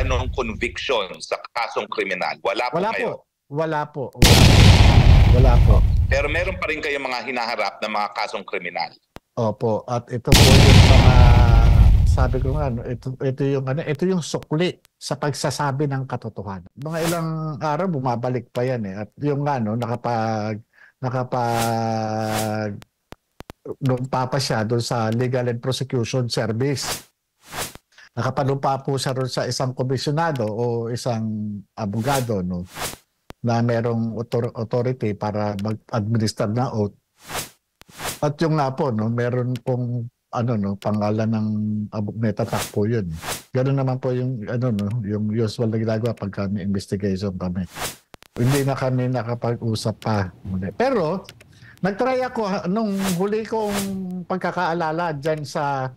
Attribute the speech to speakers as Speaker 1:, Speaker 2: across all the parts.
Speaker 1: anong conviction sa kasong kriminal? Wala po ngayon.
Speaker 2: Wala po. Wala po.
Speaker 1: Pero meron pa rin kayong mga hinaharap na mga kasong kriminal.
Speaker 2: Opo, at ito po yung mga sabi ko nga, ito yung sukli sa pagsasabi ng katotohanan. Mga ilang araw bumabalik pa yan at yung lumpa pa siya doon sa Legal and Prosecution Service. Nakapalumpa po siya doon sa isang komisyonado o isang abogado, no, na merong authority para mag-administer na oath. At yung nga po, no, meron pong pangalan ng netatak po yun. Ganoon naman po yung yung usual na ginagawa pagka may investigation kami. Hindi na kami nakapag-usap pa muli. Pero nagtry ako nung huli kong pagkakaalala dyan sa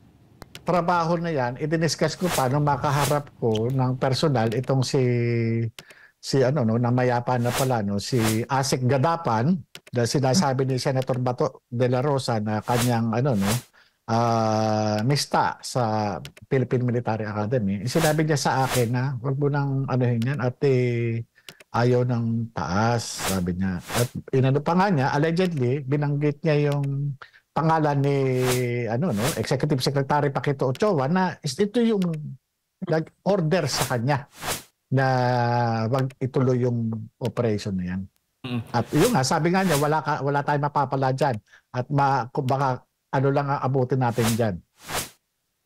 Speaker 2: trabaho na yan, i-discuss ko paano makaharap ko ng personal itong si namayapa na pala, no, si Asik Gadapan, dahil sinasabi ni Senator Bato de la Rosa na kanyang mista sa Philippine Military Academy. Sinabi niya sa akin na wag mo nang yan at ayaw ng taas, sabi niya. At pa nga niya, allegedly, binanggit niya yung pangalan ni Executive Secretary Paquito Ochoa na ito yung nag-order sa kanya na wag ituloy yung operation na yan. At yun nga, sabi nga niya, wala tayong mapapala dyan. At baka lang ang abutin natin dyan.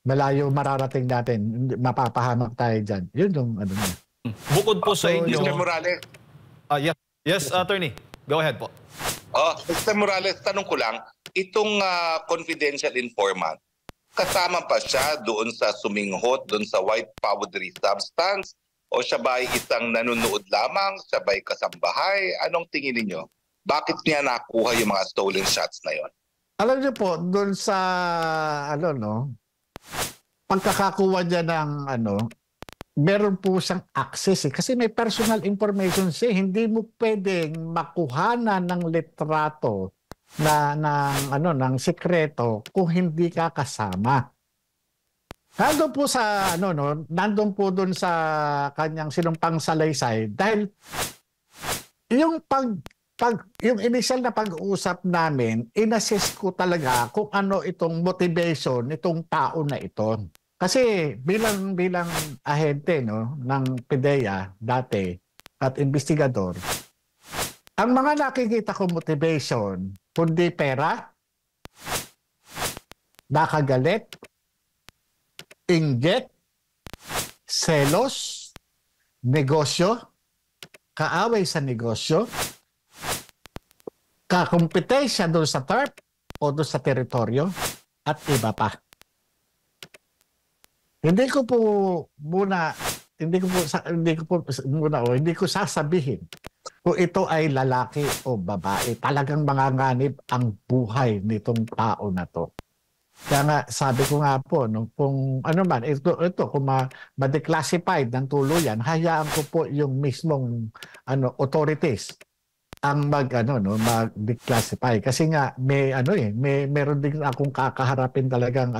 Speaker 2: Malayo mararating natin, mapapahamak tayo dyan. Yun yung niya.
Speaker 3: Bukod po sa inyo...
Speaker 1: Mr. Morales.
Speaker 3: Yes, attorney. Go ahead po.
Speaker 1: Mr. Morales, tanong ko lang, itong confidential informant, kasama pa siya doon sa suminghot, doon sa white powdery substance, o siya ba'y isang nanonood lamang, siya ba'y kasambahay? Anong tingin niyo? Bakit niya nakuha yung mga stolen shots na yon?
Speaker 2: Alam niyo po, doon sa pagkakakuha niya ng meron po siyang access kasi may personal information siya. Hindi mo pwedeng makuhanan ng litrato ng sikreto kung hindi ka kasama. Nandun po sa nandun po doon sa kanyang sinumpang salaysay dahil yung yung initial na pag-uusap namin, inassess ko talaga kung ano itong motivation nitong tao na ito. Kasi bilang ahente ng PIDEA dati at investigador, ang mga nakikita ko motivation, kundi pera, nakagalit, inggit, selos, negosyo, kaaway sa negosyo, kakumpetensya doon sa TARP o doon sa teritoryo, at iba pa. Hindi ko sasabihin kung ito ay lalaki o babae. Talagang manganganib ang buhay nitong tao na to. Kaya nga, sabi ko nga po, kung kung ma-declassified ng tuluyan, hayaan ko po yung mismong authorities ang mag-declassify. Kasi nga meron din akong kakaharapin talagang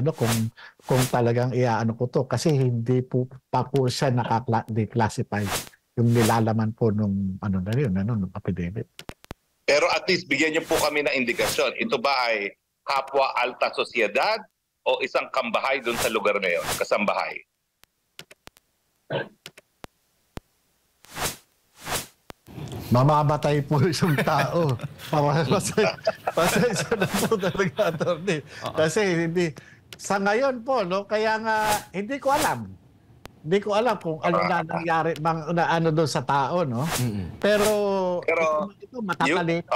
Speaker 2: kung talagang ko to, kasi hindi po pa po siya naka-declassify yung nilalaman po nung epidemic.
Speaker 1: Pero at least bigyan niyo po kami ng indikasyon. Ito ba ay kapwa alta sosyedad o isang kambahay doon sa lugar na yun, kasambahay?
Speaker 2: Mamamatay po yung tao. Pasensya na po talaga, attorney. Kasi sa ngayon po, kaya nga hindi ko alam. Hindi ko alam kung ano na nangyari, doon sa tao, no? Pero ito matatalito.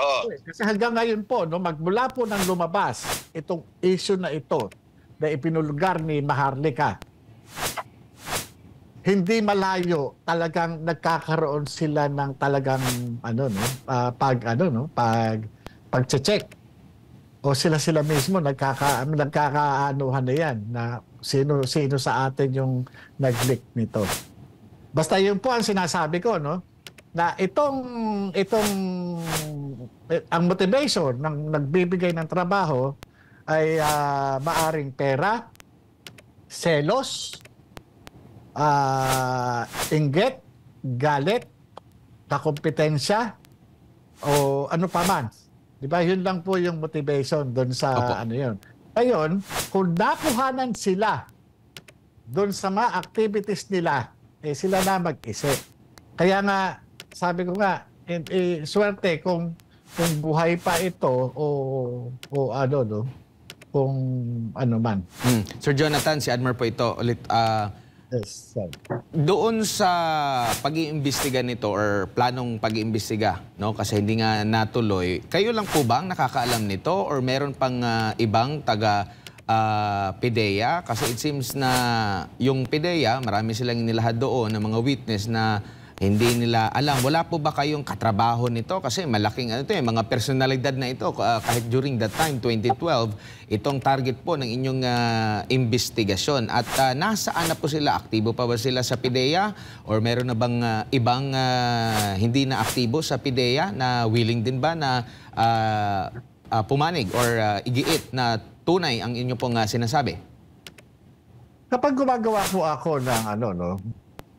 Speaker 2: Kasi hanggang ngayon po, magmula po nang lumabas itong issue na ito na ipinulgar ni Maharlika, hindi malayo, talagang nagkakaroon sila ng talagang pag-check. O sila mismo nagkakaanuhan na yan na sino sa atin yung nag-leak nito. Basta yun po ang sinasabi ko, na ang motivation ng nagbibigay ng trabaho ay maaring pera, selos, inggit, galit, kakompetensya, o ano pa man. Di ba? Yun lang po yung motivation doon sa
Speaker 3: Opo.
Speaker 2: ano yun. Ngayon, kung nakuhanan sila doon sa mga activities nila, sila na mag-isip. Kaya nga, sabi ko nga, swerte kung buhay pa ito o ano, no? Kung ano man.
Speaker 4: Sir Jonathan, si Admar po ito ulit.
Speaker 2: Yes, sir.
Speaker 4: Doon sa pag-iimbestiga nito or planong pag-iimbestiga, no? Kasi hindi nga natuloy, kayo lang po ba ang nakakaalam nito or meron pang ibang taga PIDEA? Kasi it seems na yung PIDEA, marami silang inilahad doon ng mga witness na hindi nila alam. Wala po ba kayong katrabaho nito? Kasi malaking ano to, mga personalidad na ito. Kahit during that time, 2012, itong target po ng inyong investigasyon. At nasaan na po sila? Aktibo pa ba sila sa PIDEA? Or meron na bang ibang hindi na aktibo sa PIDEA na willing din ba na pumanig or igiit na tunay ang inyo pong sinasabi?
Speaker 2: Kapag gumagawa po ako ng ano, no,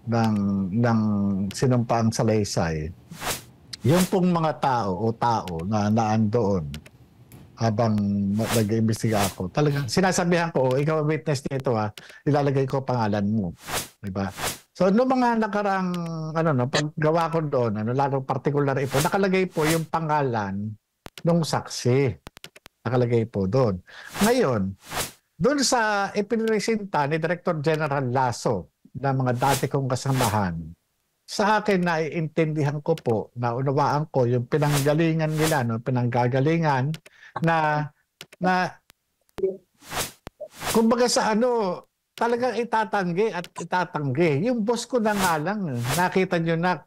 Speaker 2: ng sinumpaang salaysay, yung pong mga tao na naandoon habang nag-iimbestiga ako, talagang sinasabihan ko, ikaw ang witness nito ilalagay ko pangalan mo. Diba? So, noong mga nakarang, ano, no, paggawa ko doon, lalo particular ito, nakalagay po yung pangalan ng saksi. Nakalagay po doon. Ngayon, doon sa ipinresinta ni Director General Lasso na mga dati kong kasamahan, sa akin naiintindihan ko po, naunawaan ko yung pinanggalingan nila, no, pinanggagalingan na kumbaga sa ano, talagang itatanggi at itatanggi. Yung boss ko na nga lang, nakita nyo na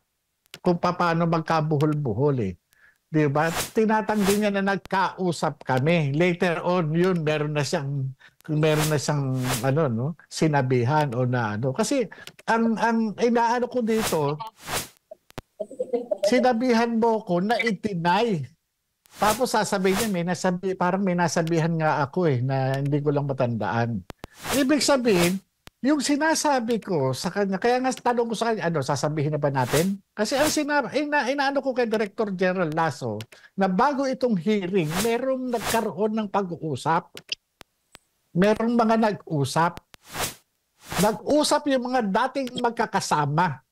Speaker 2: kung paano magkabuhol-buhol eh. Diba? Tinatanggi niya na nagkausap kami. Later on, yun, meron na siyang ano, no, sinabihan o na ano. Kasi ang inaano ko dito, sinabihan mo ko na itinay. Tapos sasabihin niya, parang may nasabihan nga ako na hindi ko lang matandaan. Ibig sabihin, yung sinasabi ko sa kanya, kaya nga tanong ko sa kanya, sasabihin na ba natin? Kasi ang inaano ko kay Director General Lasso, na bago itong hearing, merong nagkaroon ng pag-uusap. Merong mga nag-usap. Nag-usap yung mga dating magkakasama.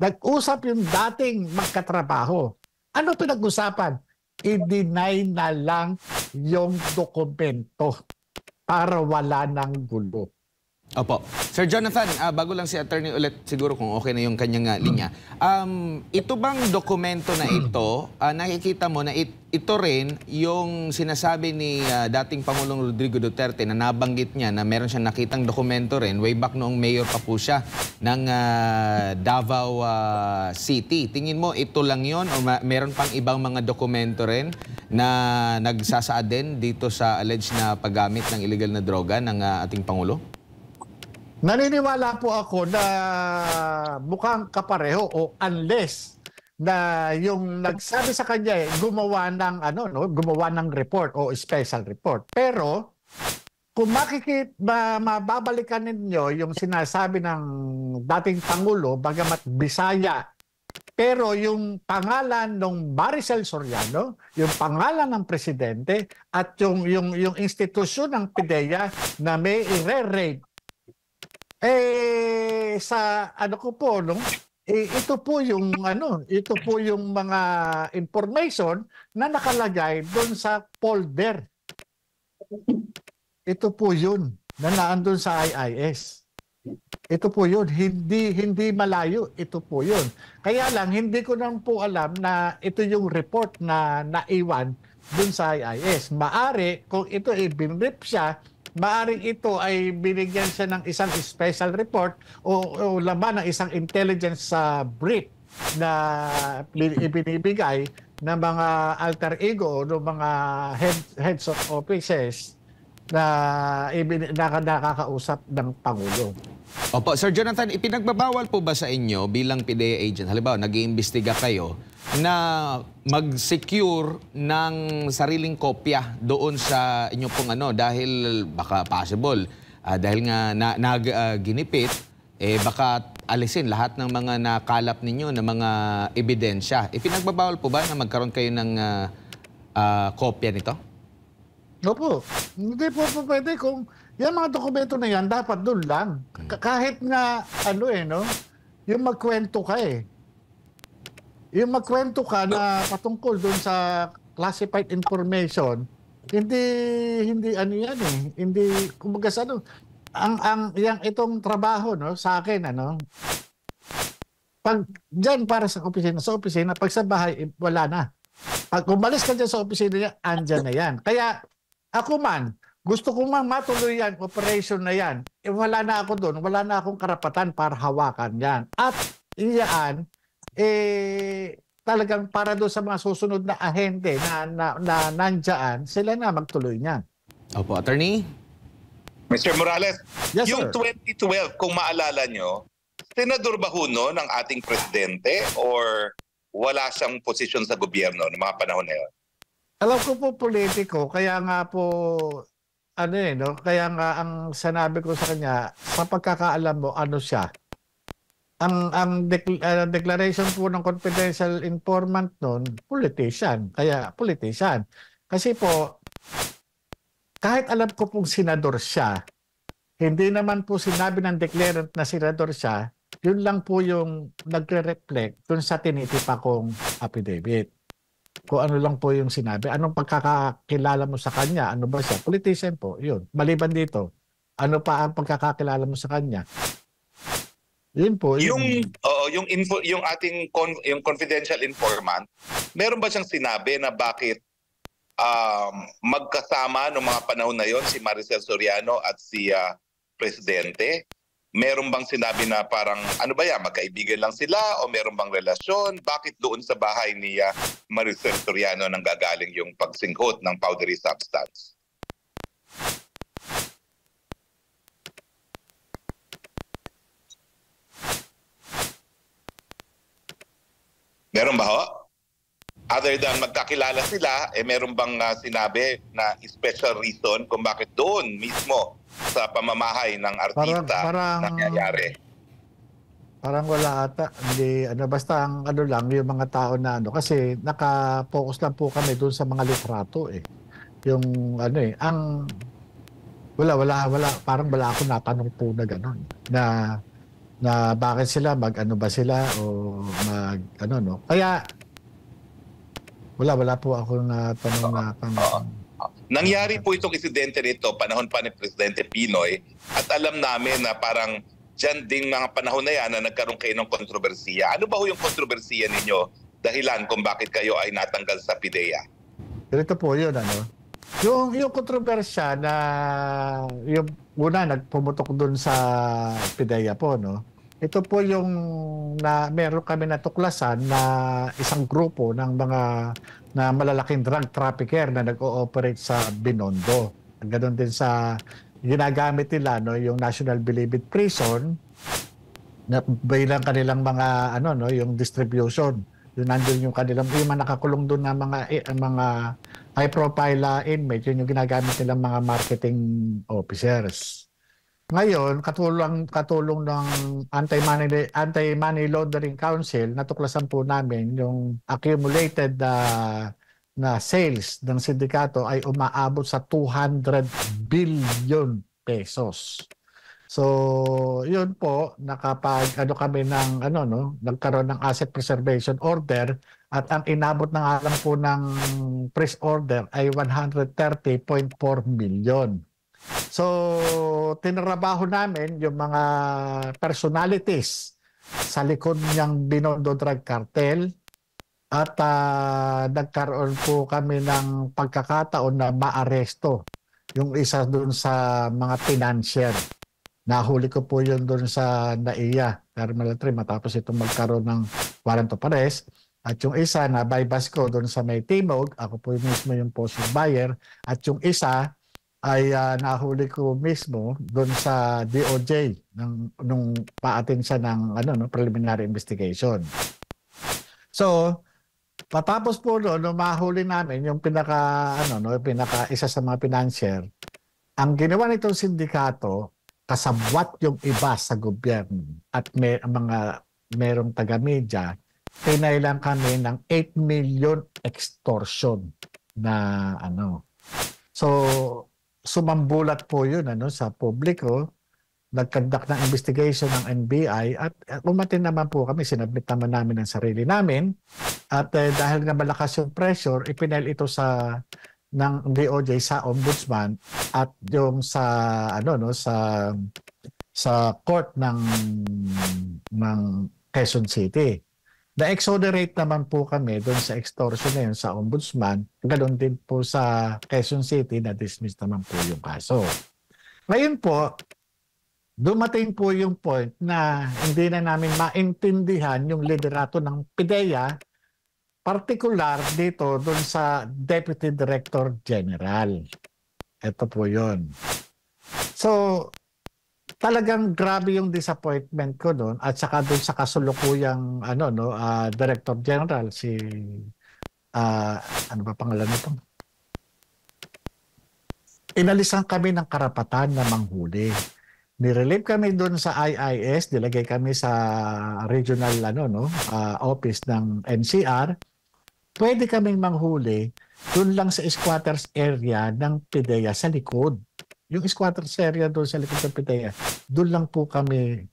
Speaker 2: Nag-usap yung dating magkatrabaho. Ano pinag-usapan? I-deny na lang yung dokumento para wala ng gulo.
Speaker 4: Opo. Sir Jonathan, bago lang si attorney ulit, siguro kung okay na yung kanyang linya. Ito bang dokumento na ito, nakikita mo na ito rin yung sinasabi ni dating Pangulong Rodrigo Duterte na nabanggit niya na meron siyang nakitang dokumento rin way back noong mayor pa po siya ng Davao City. Tingin mo ito lang yon o meron pang ibang mga dokumento rin na nagsasaad din dito sa alleged na paggamit ng illegal na droga ng ating Pangulo?
Speaker 2: Naniniwala po ako na mukhang kapareho o unless na yung nagsabi sa kanya gumawa ng gumawa ng report o special report. Pero kung mababalikan ninyo yung sinasabi ng dating Pangulo, bagamat Bisaya, pero yung pangalan ng Maricel Soriano, yung pangalan ng presidente at yung institusyon ng PIDEA na may i-re-raid, sa ano ko po, no? Ito po yung mga information na nakalagay doon sa folder. Ito po yun na naandun sa IIS. Ito po yun, hindi malayo, ito po yun. Kaya lang hindi ko naman po alam na ito yung report na naiwan doon sa IIS. Maari kung ito binrip siya, maaring ito ay binigyan siya ng isang special report o laman ng isang intelligence brief na ibinibigay ng mga alter ego ng mga heads of offices na nakakausap ng Pangulo.
Speaker 4: Opo, Sir Jonathan, ipinagbabawal po ba sa inyo bilang PIDEA agent, halimbawa nag-iimbestiga kayo, na mag-secure ng sariling kopya doon sa inyo pong dahil baka possible, dahil nga ginipit baka alisin lahat ng mga nakalap ninyo na mga ebidensya. Ipinagbabawal po ba na magkaroon kayo ng kopya nito?
Speaker 2: Opo. Hindi po pwede kung yung mga dokumento na yan, dapat doon lang. Kahit nga, no? Yung magkwento ka Yung magkwento ka na patungkol doon sa classified information, hindi ano yan Hindi, kumbaga sa ano, itong trabaho, no, sa akin, pag dyan para sa opisina, pag sa bahay, wala na. Pag umalis ka dyan sa opisina niya, andyan na yan. Kaya, ako man, gusto ko man matuloy yan, operation na yan, wala na ako doon, wala na akong karapatan para hawakan yan. At iyaan, talagang para doon sa mga susunod na ahente na nandyan, sila na magtuloy niyan.
Speaker 4: Opo, Attorney?
Speaker 1: Mr. Morales,
Speaker 2: Yes,
Speaker 1: yung
Speaker 2: sir.
Speaker 1: 2012, kung maalala nyo, senador ba ho no ng ating presidente or wala siyang posisyon sa gobyerno ng mga panahon na yun?
Speaker 2: Alam ko po politiko, kaya nga po, no? Kaya nga ang sinabi ko sa kanya, sa pagkakaalam mo, ano siya? Ang declaration po ng confidential informant noon, politician. Kaya politician. Kasi po, kahit alam ko pong senador siya, hindi naman po sinabi ng declarant na senador siya, yun lang po yung nagre-reflect dun sa tinitipa kong affidavit. Kung ano lang po yung sinabi. Anong pagkakakilala mo sa kanya? Ano ba siya? Politician po. Yun. Maliban dito, ano pa ang pagkakakilala mo sa kanya? Yun po.
Speaker 1: Yung ating yung confidential informant, meron ba siyang sinabi na bakit magkasama noong mga panahon na yon si Maricel Soriano at si Presidente? Meron bang sinabi na parang, ano ba yan, magkaibigan lang sila o meron bang relasyon? Bakit doon sa bahay ni Maricel Soriano nang gagaling yung pagsinghot ng powdery substance? Meron ba ho? Other than magkakilala sila, meron bang sinabi na special reason kung bakit doon mismo sa pamamahay ng artista nangyayari?
Speaker 2: Parang wala ata. Hindi, basta ang lang, yung mga tao na kasi naka-focus lang po kami doon sa mga litrato Yung wala. Parang wala ako natanong po na gano'n. Na bakit sila, ba sila o Kaya, wala po ako natanong na
Speaker 1: Nangyari po itong insidente nito, panahon pa ni Presidente Pinoy, at alam namin na parang dyan ding mga panahon na yan na nagkaroon kayo ng kontrobersiya. Ano ba ho yung kontrobersiya ninyo dahilan kung bakit kayo ay natanggal sa PIDEA?
Speaker 2: Ganito po yun, Yung kontrobersya na yung una nagpumutok doon sa PIDEA po, Ito po yung meron kami natuklasan na isang grupo ng mga na malalaking drug trafficker na nag-ooperate sa Binondo. Ganon din sa ginagamit nila yung National Bilibid Prison na bilang kanilang mga yung distribution. Yung nandun yung kanilang mga nakakulong doon na mga high profile inmates, yun yung ginagamit nilang mga marketing officers. Ngayon, katulong ng Anti-Money Laundering Council, natuklasan po namin yung accumulated na sales ng sindikato ay umaabot sa 200 billion pesos. So, yun po, kami ng nagkaroon ng asset preservation order at ang inabot ng alam po ng press order ay 130.4 million. So, tinrabaho namin yung mga personalities sa likod niyang Binondo Drug Cartel at nagkaroon po kami ng pagkakataon na maaresto yung isa doon sa mga financier. Nahuli ko po yun doon sa NAIA, Terminal 3, matapos itong magkaroon ng warrant of arrest. At yung isa na bypass ko doon sa May Timog, ako po mismo yung post buyer. At yung isa ay nahuli ko mismo doon sa DOJ nung paatin siya ng preliminary investigation. So, patapos po nung mahuli namin yung pinaka isa sa mga financier, ang ginawa nitong sindikato kasabwat yung iba sa gobyerno at merong taga-media, pinailan kami ng 8 million extortion na ano. So, sumambulat po yun sa publiko. Nag-conduct ng investigation ng NBI at umatin naman po kami, sinabit naman namin ang sarili namin at dahil nga malakas yung pressure, ipinail ito ng DOJ sa ombudsman at yung sa sa court ng Quezon City. Na-exonerate naman po kami doon sa extortion na yun sa ombudsman, ganoon din po sa Quezon City na dismiss naman po yung kaso. Ngayon po, dumating po yung point na hindi na namin maintindihan yung liderato ng PIDEA, particular dito doon sa Deputy Director General. Ito po yun. So, talagang grabe yung disappointment ko doon at saka doon sa kasulukuyang Director General, si ano ba pangalan nito? Inalisan kami ng karapatan na manghuli. Nirelieve kami doon sa IIS, nilagay kami sa regional office ng NCR. Pwede kaming manghuli doon lang sa squatters area ng PIDEA sa likod. Yung squatters area doon sa likod ng PIDEA, doon lang po kami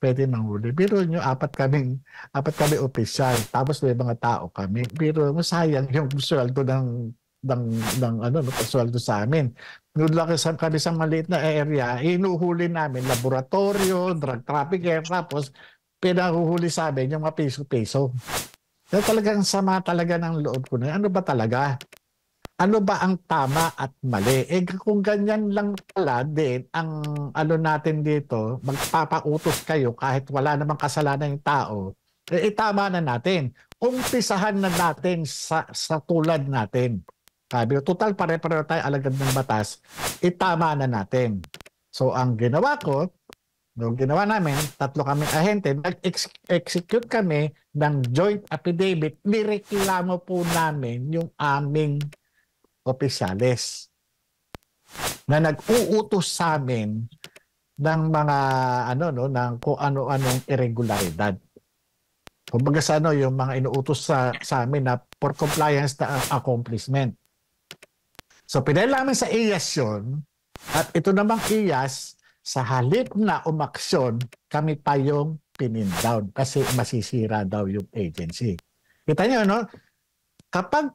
Speaker 2: pwede manghuli. Biro nyo, apat kami opisyal, tapos may mga tao kami. Biro mo, sayang yung sweldo sweldo sa amin. Doon lang kami sa maliit na area, inuhuli namin laboratorio, drug trafficker, tapos pinahuhuli sa amin yung mga piso-piso. So, talagang sama talaga ng loob ko na. Ano ba talaga? Ano ba ang tama at mali? Kung ganyan lang pala din, ang natin dito, magpapautos kayo kahit wala namang kasalanan yung tao, tama na natin. Umpisahan na natin sa tulad natin. Sabi ko, total pare-pareho tayo alagad ng batas, itama na natin. So, ang ginawa ko, ginawa namin, 3 kaming ahente, nag-execute kami ng joint affidavit, nireklamo po namin yung aming opisyales na nag-uutos sa amin ng mga ng kung ano-anong irregularidad. Kumbaga yung mga inuutos sa amin na for compliance na accomplishment. So, pinail namin sa IAS yun, at ito namang IAS, sa halip na umaksyon, kami pa yung pin-down kasi masisira daw yung agency. Kita nyo, kapag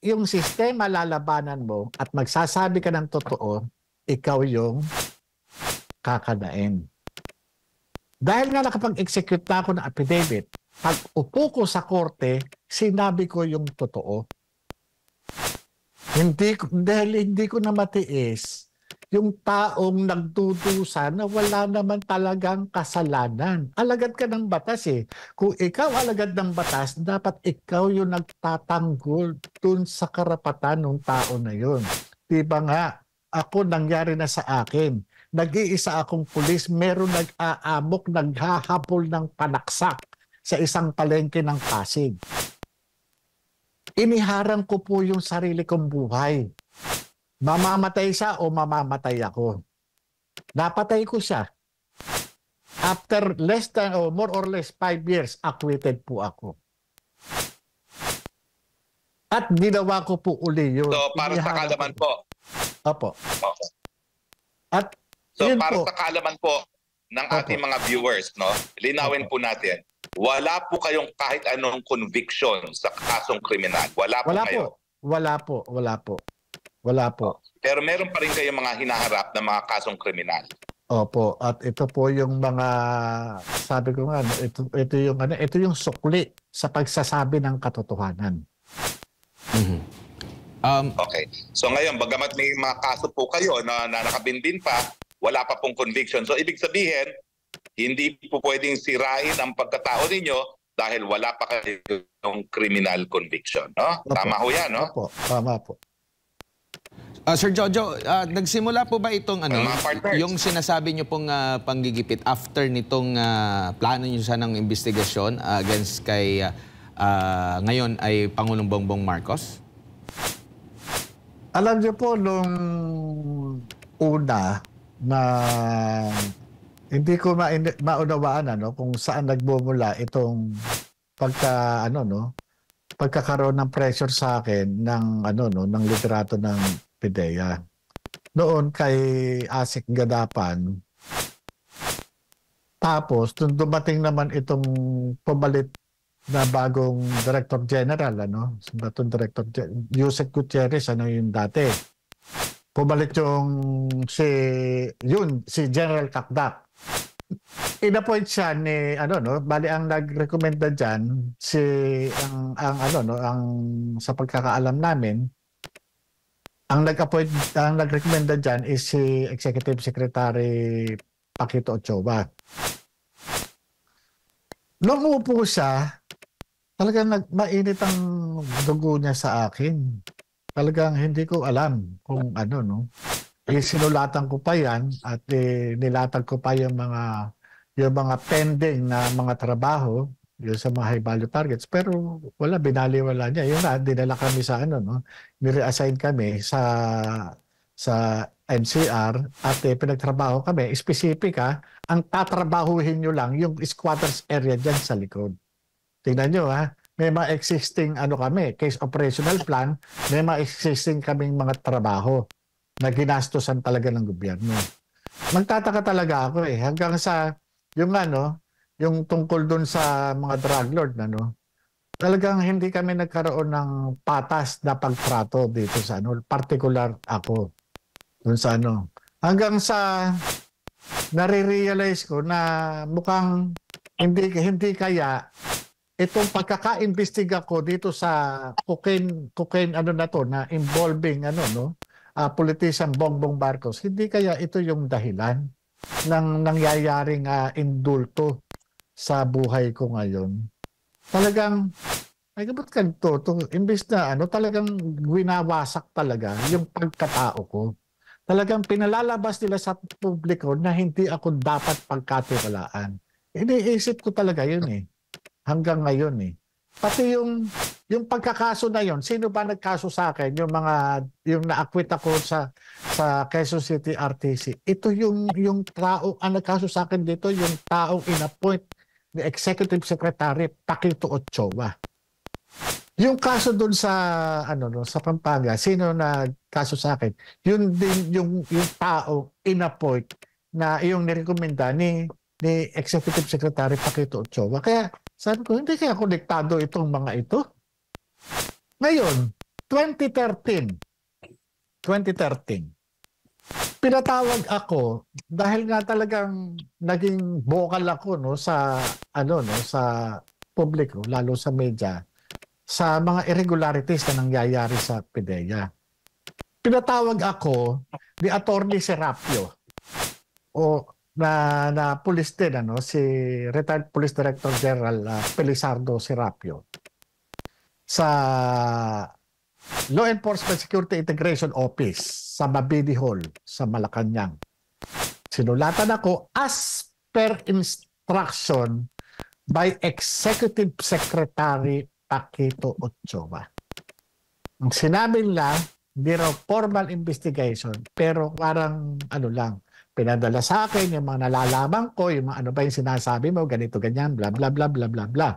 Speaker 2: yung sistema lalabanan mo at magsasabi ka ng totoo, ikaw yung kakadain. Dahil nga nakapag-execute na ako ng affidavit, pag upo ko sa korte, sinabi ko yung totoo. Dahil hindi ko na matiis yung taong nagdudusa na wala naman talagang kasalanan. Alagad ka ng batas eh. Kung ikaw alagad ng batas, dapat ikaw yung nagtatanggol dun sa karapatan ng tao na yun. Diba nga, ako nangyari na sa akin. Nag-iisa akong pulis, meron nag-aamok, naghahabol ng panaksak sa isang palengke ng Pasig. Iniharang ko po yung sarili kong buhay. Mamamatay siya o mamamatay ako. Napatay ko siya. After less than or more or less 5 years, acquitted po ako. At ginawa ko po uli yun.
Speaker 1: So, para sa kaalaman po.
Speaker 2: Opo.
Speaker 1: Okay.
Speaker 2: At
Speaker 1: so,
Speaker 2: yun
Speaker 1: para
Speaker 2: po,
Speaker 1: sa kaalaman po ng ating mga viewers, linawin po natin, wala po kayong kahit anong conviction sa kasong kriminal. Wala po. Wala po.
Speaker 2: Pero
Speaker 1: meron pa rin kayong mga hinaharap na mga kasong kriminal.
Speaker 2: Opo, at ito po yung mga sabi ko nga, ito yung sukli sa pagsasabi ng katotohanan.
Speaker 4: Mhm.
Speaker 1: Okay. So ngayon, bagamat may mga kaso po kayo na nakabinbin pa, wala pa pong conviction. So ibig sabihin, hindi po pwedeng sirain ang pagkatao ninyo dahil wala pa kayong criminal conviction. No?
Speaker 2: Opo.
Speaker 1: Tama ho yan, no?
Speaker 2: Opo, tama po.
Speaker 4: Sir Jojo, nagsimula po ba itong
Speaker 1: Mga partners.
Speaker 4: yung sinasabi niyo pong panggigipit after nitong plano niyo sanang investigasyon against kay ngayon ay Pangulong Bongbong Marcos?
Speaker 2: Alam niyo po, nung una, na hindi ko maunawaan kung saan nagmumula itong pagkakaroon ng pressure sa akin ng liderato ng PIDEA. Noon kay Asik Gadapan, tapos nung dumating naman itong pumalit na bagong Director General, itong Director Yusek Gutierrez, yung dati. Pumalit si General Kakdak. Inappoint siya ni bali ang nagrekomenda diyan ang sa pagkakaalam namin, ang nagrekomenda diyan is si Executive Secretary Paquito Ochoa. Nung umupo siya, talagang mainit ang dugo niya sa akin. Talagang hindi ko alam kung sinulatan ko pa yan at nilatag ko pa yung mga pending na mga trabaho yung sa mga high value targets, pero binaliwala niya. Yun na, dinala kami sa nireassign kami sa NCR at pinagtrabaho kami. Specific ang tatrabahuhin nyo lang yung squatters area dyan sa likod. Tingnan nyo may mga existing kami, case operational plan, may mga existing kaming mga trabaho na ginastosan talaga ng gobyerno. Magtataka talaga ako hanggang sa yung tungkol dun sa mga drug lord talagang hindi kami nagkaroon ng patas na pagtrato dito sa particular ako dun sa hanggang sa nare-realize ko na mukhang hindi kaya itong pagkaka-imbestiga ko dito sa cocaine na involving politician Bongbong Marcos, hindi kaya ito yung dahilan ng nangyayaring indulto sa buhay ko ngayon. Talagang ba't ganito? Imbes na talagang winawasak talaga yung pagkatao ko. Talagang pinalalabas nila sa publiko na hindi ako dapat pagkatiwalaan. Iniisip ko talaga yun hanggang ngayon Pati yung pagkakaso na yon, sino ba nagkaso sa akin? Yung na-acquit ako sa Quezon City RTC. Ito yung tao ang nagkaso sa akin dito, yung taong inappoint ni Executive Secretary Paquito Ochoa. Yung kaso doon sa sa Pampanga, sino nagkaso sa akin? Yun din yung tao inappoint na yung nirekomenda ni Executive Secretary Paquito Ochoa. Kaya sabi ko, hindi kaya konektado itong mga ito. Ngayon, 2013, pinatawag ako dahil nga talagang naging vocal ako sa publiko, lalo sa media, sa mga irregularities na nangyayari sa PIDEA. Pinatawag ako ni Attorney Serapio na police din si retired Police Director General Felizardo Serapio sa Law Enforcement Security Integration Office sa Mabini Hall sa Malacanang. Sinulatan ako as per instruction by Executive Secretary Paquito Ochoa. Ang sinabi nila, hindi raw formal investigation, pero parang pinadala sa akin yung mga nalalaman ko, yung mga ano ba yung sinasabi mo, ganito, ganyan, bla bla bla bla bla bla.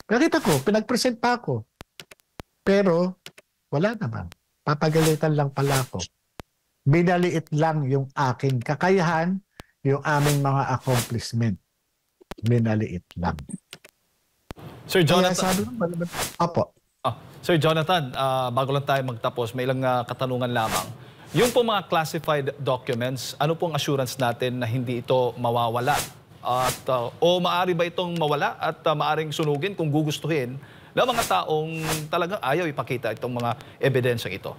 Speaker 2: Nakita ko, pinag-present pa ako. Pero wala naman. Papagalitan lang pala ako. Binaliit lang yung aking kakayahan, yung aming mga accomplishment. Binaliit lang.
Speaker 3: Sir Jonathan. Sir Jonathan, bago lang tayo magtapos, may ilang katanungan lamang. Yung po mga classified documents, ano pong assurance natin na hindi ito mawawala? At, o maaari ba itong mawala at maaring sunugin kung gugustuhin ng mga taong talagang ayaw ipakita itong mga ebidensyang ito?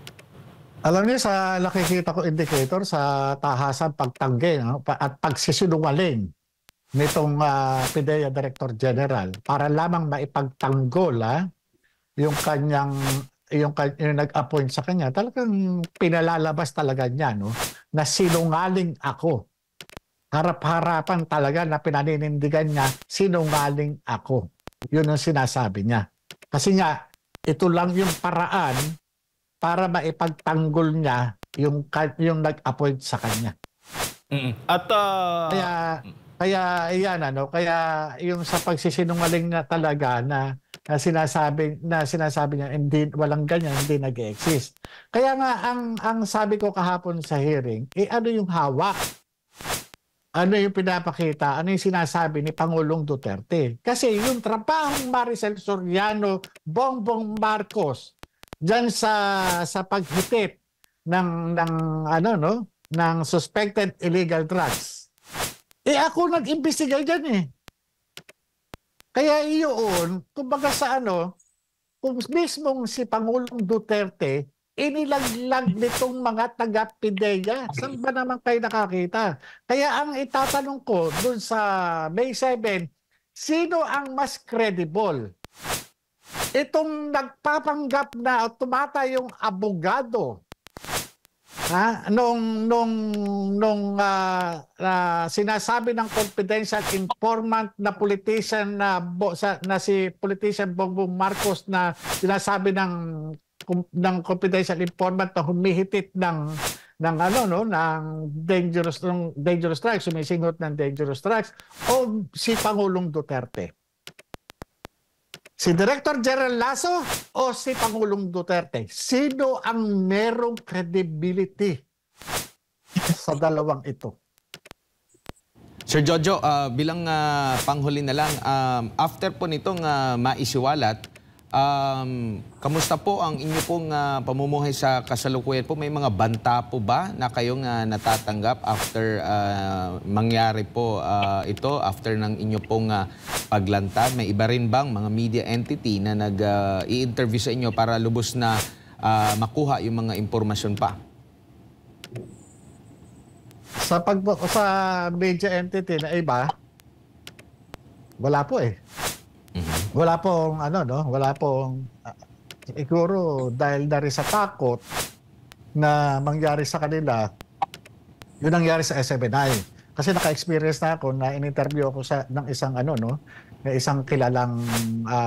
Speaker 2: Alam niyo, sa nakikita ko indicator sa tahasan pagtanggi at pagsisinungaling nitong PIDEA Director General para lamang maipagtanggol yung kanyang yung nag-appoint sa kanya, talagang pinalalabas talaga niya na sinungaling ako. Harap-harapan talaga na pinaninindigan niya, sinungaling ako. Yun ang sinasabi niya. Kasi nga, ito lang yung paraan para maipagtanggol niya yung nag-appoint sa kanya.
Speaker 3: At
Speaker 2: Kaya iyan kaya yung sa pagsisinungaling na talaga na sinasabi niya hindi walang ganyan, hindi nag-exist. Kaya nga ang sabi ko kahapon sa hearing, ano yung hawak? Ano yung pinapakita? Ano yung sinasabi ni Pangulong Duterte? Kasi yung trabahong Maricel Soriano, Bongbong Marcos diyan sa paghitit ng ng suspected illegal drugs. Ako nag-imbestiga diyan eh. Kaya iyon, kumbaga sa kung mismong si Pangulong Duterte, inilaglag nitong mga taga-PIDEA. Saan ba naman kayo nakakita? Kaya ang itatanong ko dun sa May 7, sino ang mas credible? Itong nagpapanggap na tumatayong abogado sinasabi ng confidential informant na politician na si politician Bongbong Marcos na sinasabi ng confidential informant na humihitit ng dangerous drugs, sumisingot ng dangerous drugs, o si Pangulong Duterte? Si Director General Lasso o si Pangulong Duterte? Sino ang merong credibility sa dalawang ito?
Speaker 4: Sir Jojo, bilang panghuli na lang, after po nitong maisiwalat, kamusta po ang inyo pong pamumuhay sa kasalukuyan po? May mga banta po ba na kayong natatanggap after mangyari po ito, after ng inyo pong paglantad? May iba rin bang mga media entity na nag-i-interview sa inyo para lubos na makuha yung mga impormasyon pa?
Speaker 2: Sa media entity na iba, wala po eh. Wala pong wala pong siguro dahil na rin sa takot na mangyari sa kanila yun nangyari sa SMNI. Kasi naka-experience na ako na in-interview ako ng isang na isang kilalang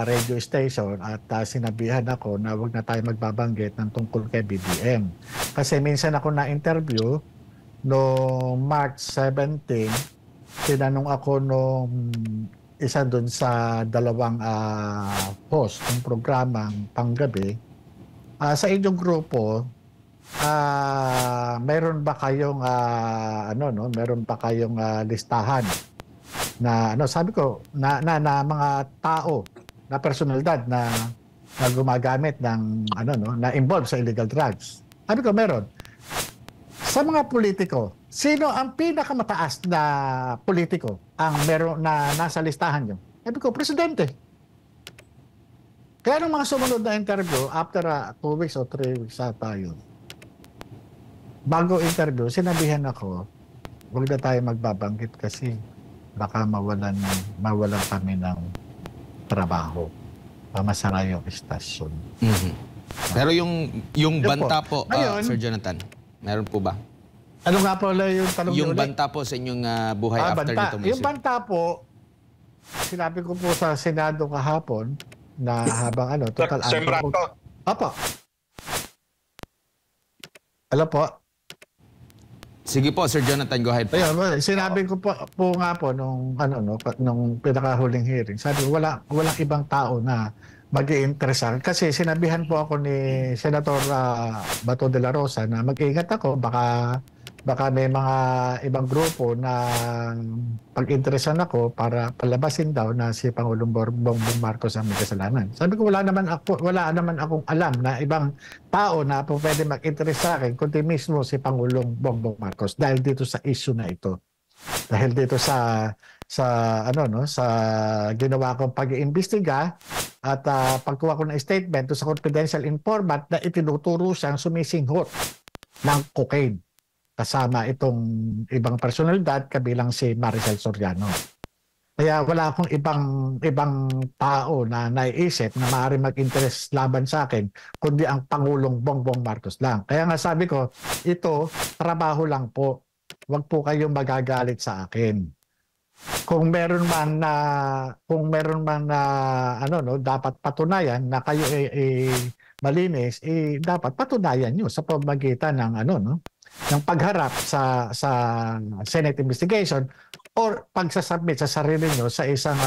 Speaker 2: radio station at sinabihan ako na wag na tayo magbabanggit ng tungkol kay BBM. Kasi minsan ako na-interview no March 17, tinanong ako nung isa doon sa dalawang host ng programang panggabi, sa inyong grupo, meron ba kayong meron ba kayong listahan na sabi ko na mga tao na personalidad na gumagamit ng na involved sa illegal drugs? Sabi ko meron. Sa mga politiko, sino ang pinakamataas na politiko ang meron na nasa listahan nyo? Sabi ko, presidente. Kaya nung mga sumunod na interview, after 2 weeks o 3 weeks tayo, bago interview, sinabihan ako, huwag na tayo magbabanggit kasi baka mawalan kami ng trabaho. Pamasara yung istasyon.
Speaker 4: Pero yung banta po, Sir Jonathan, meron po ba?
Speaker 2: Ano nga po yung tanong
Speaker 4: yung banta po sa inyong buhay after nito?
Speaker 2: Yung banta po, sinabi ko po sa Senado kahapon na habang total...
Speaker 1: Sir Marato.
Speaker 2: Opo. Hello po.
Speaker 4: Sige po, Sir Jonathan, go ahead po.
Speaker 2: Ayun, sinabi ko po nga po nung pinakahuling hearing, sabi ko walang ibang tao na mag-iinteresan. Kasi sinabihan po ako ni Senator Bato de la Rosa na mag-ingat ako, baka may mga ibang grupo na pag-interesan ako para palabasin daw na si Pangulong Bongbong Marcos ang may kasalanan. Sabi ko wala naman akong alam na ibang tao na po pwede mag-interest sa akin kundi mismo si Pangulong Bongbong Marcos dahil dito sa issue na ito. Dahil dito sa ginawa kong pag-iimbestiga at pagkuha ko ng statement sa confidential informant na itinuturo siyang sumisinghot ng cocaine kasama itong ibang personalidad kabilang si Maricel Soriano. Kaya wala akong ibang tao na naiisip na maaari mag-interest laban sa akin kundi ang Pangulong Bongbong Marcos lang. Kaya nga sabi ko, ito trabaho lang po. Huwag po kayong magagalit sa akin. Kung meron man na dapat patunayan na kayo malinis, dapat patunayan nyo sa pamamagitan ng ng pagharap sa Senate investigation or pagsasubmit sa sarili nyo sa isang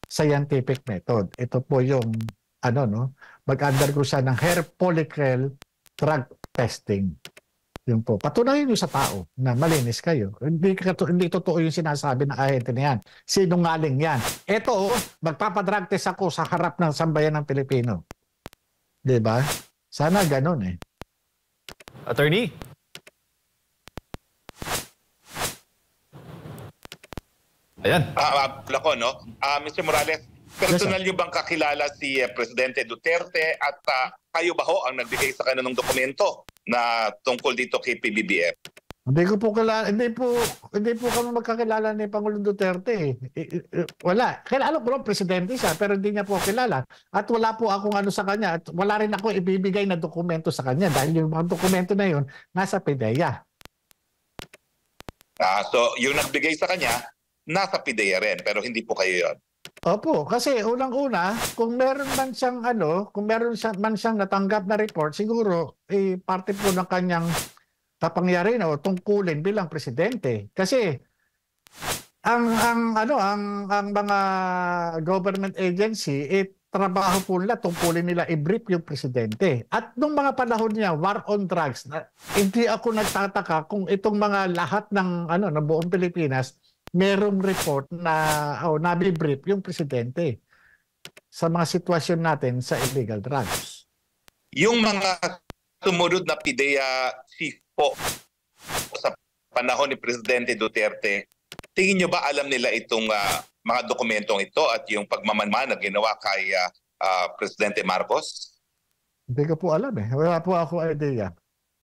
Speaker 2: scientific method. Ito po yung mag-undergo siya ng hair follicle drug testing. Yun po. Patunayan nyo sa tao na malinis kayo. Hindi totoo yung sinasabi ng ahente na yan. Sinungaling yan. Ito, magpapadrug test ako sa harap ng sambayan ng Pilipino. Diba? Sana ganun eh.
Speaker 3: Attorney? Ayan.
Speaker 1: Lako, no? Mr. Morales, personal niyo bang kakilala si Presidente Duterte at kayo ba ho ang nagbigay sa kanya ng dokumento na tungkol dito kay PBBM?
Speaker 2: Hindi ko po kilala, hindi po kami magkakilala ni Pangulong Duterte. Wala. Kilala ko lang presidente siya pero hindi niya po kilala. At wala po akong sa kanya at wala rin ako ibibigay na dokumento sa kanya dahil yung mga dokumento na yun nasa PIDEA. So
Speaker 1: yung nagbigay sa kanya nasa PIDEA rin pero hindi po kayo yon.
Speaker 2: Opo, kasi unang-una, kung meron man siyang man siyang natanggap na report, siguro parte po ng kanyang kapangyarihan o tungkulin bilang presidente. Kasi ang mga government agency, trabaho po nila, tungkulin nila i-brief yung presidente. At nung mga panahon niya, war on drugs, hindi ako nagtataka kung itong mga lahat ng buong Pilipinas merong report na nabibrief yung presidente sa mga sitwasyon natin sa illegal drugs.
Speaker 1: Yung mga sumunod na PIDEA chief po sa panahon ni Presidente Duterte, tingin nyo ba alam nila itong mga dokumentong ito at yung pagmamanman na ginawa kay Presidente Marcos?
Speaker 2: Hindi ko po alam eh. Wala po ako idea.